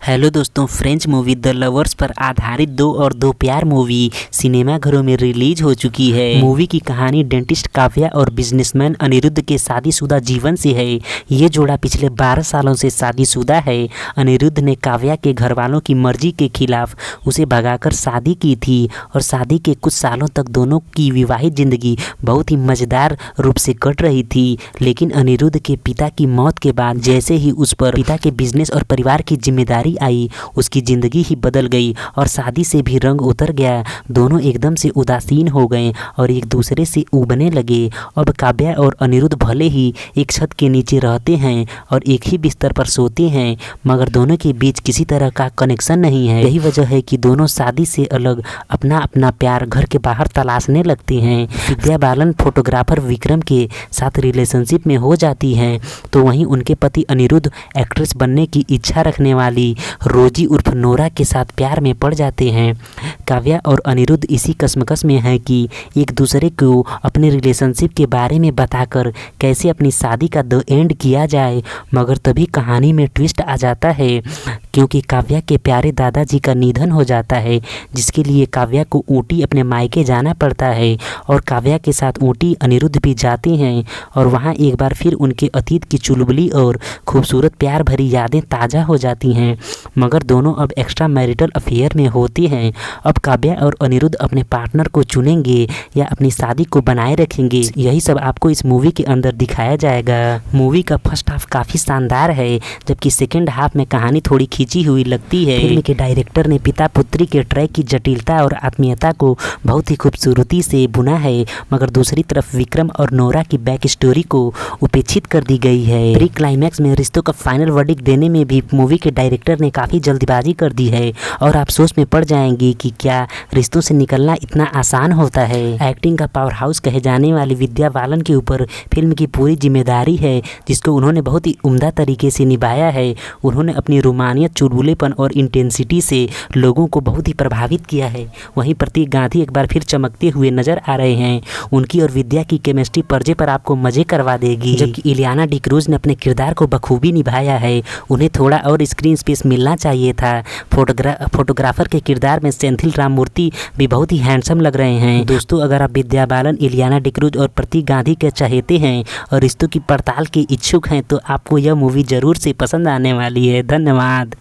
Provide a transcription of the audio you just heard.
Hello दोस्तों, French movie the lovers पर आधारित दो और दो प्यार मूवी सिनेमाघरों में रिलीज हो चुकी है। मूवी की कहानी डेंटिस्ट काव्या और बिजनेसमैन अनिरुद्ध के शादीशुदा जीवन से है। ये जोड़ा पिछले 12 सालों से शादीशुदा है। अनिरुद्ध ने काव्या के घरवालों की मर्जी के खिलाफ उसे भगाकर शादी की थी और शादी के कुछ सालों तक दोनों की विवाहित जिंदगी बहुत ही मजेदार रूप से कट रही थी। लेकिन अनिरुद्ध के पिता की मौत के बाद जैसे ही उस पर पिता के बिजनेस और परिवार की जिम्मेदारी आई, उसकी जिंदगी ही बदल गई और शादी से भी रंग उतर गया। दोनों एकदम से उदासीन हो गए और एक दूसरे से उबने लगे। अब काव्या और अनिरुद्ध भले ही एक छत के नीचे रहते हैं और एक ही बिस्तर पर सोते हैं, मगर दोनों के बीच किसी तरह का कनेक्शन नहीं है। यही वजह है कि दोनों शादी से अलग अपना अपना प्यार घर के बाहर तलाशने लगते हैं। विद्या बालन फोटोग्राफर विक्रम के साथ रिलेशनशिप में हो जाती हैं, तो वहीं उनके पति अनिरुद्ध एक्ट्रेस बनने की इच्छा रखने वाली रोजी उर्फ नोरा के साथ प्यार में पड़ जाते हैं। काव्या और अनिरुद्ध इसी कश्मकश में हैं कि एक दूसरे को अपने रिलेशनशिप के बारे में बताकर कैसे अपनी शादी का द एंड किया जाए। मगर तभी कहानी में ट्विस्ट आ जाता है, क्योंकि काव्या के प्यारे दादाजी का निधन हो जाता है, जिसके लिए काव्या को ऊटी अपने मायके जाना पड़ता है और काव्या के साथ ऊटी अनिरुद्ध भी जाते हैं और वहाँ एक बार फिर उनके अतीत की चुलबुली और खूबसूरत प्यार भरी यादें ताज़ा हो जाती हैं। मगर दोनों अब एक्स्ट्रा मैरिटल अफेयर में होते हैं। अब काव्या और अनिरुद्ध अपने पार्टनर को चुनेंगे या अपनी शादी को बनाए रखेंगे, यही सब आपको इस मूवी के अंदर दिखाया जाएगा। मूवी का फर्स्ट हाफ काफ़ी शानदार है, जबकि सेकेंड हाफ में कहानी थोड़ी खींची हुई लगती है। फिल्म के डायरेक्टर ने पिता पुत्री के ट्रैक की जटिलता और आत्मीयता को बहुत ही खूबसूरती से बुना है, मगर दूसरी तरफ विक्रम और नोरा की बैक स्टोरी को उपेक्षित कर दी गई है। प्री क्लाइमैक्स में रिश्तों का फाइनल वर्डिक्ट देने में भी मूवी के डायरेक्टर ने काफ़ी जल्दबाजी कर दी है और आप सोच में पड़ जाएंगे कि क्या रिश्तों से निकलना इतना आसान होता है। एक्टिंग का पावर हाउस कहे जाने वाली विद्या बालन के ऊपर फिल्म की पूरी जिम्मेदारी है, जिसको उन्होंने बहुत ही उम्दा तरीके से निभाया है। उन्होंने अपनी रोमानियत, चुलबुलेपन और इंटेंसिटी से लोगों को बहुत ही प्रभावित किया है। वहीं प्रतीक गांधी एक बार फिर चमकते हुए नजर आ रहे हैं। उनकी और विद्या की केमिस्ट्री पर्दे पर आपको मजे करवा देगी, जबकि इलियाना डिक्रूज ने अपने किरदार को बखूबी निभाया है। उन्हें थोड़ा और स्क्रीन स्पेस मिलना चाहिए था। फोटोग्राफर के किरदार में सेंथिल राममूर्ति भी बहुत ही हैंडसम लग रहे हैं। दोस्तों, अगर आप विद्या बालन, इलियाना डिक्रूज और प्रतीक गांधी के चाहते हैं और रिश्तों की पड़ताल के इच्छुक हैं, तो आपको यह मूवी जरूर से पसंद आने वाली है। धन्यवाद।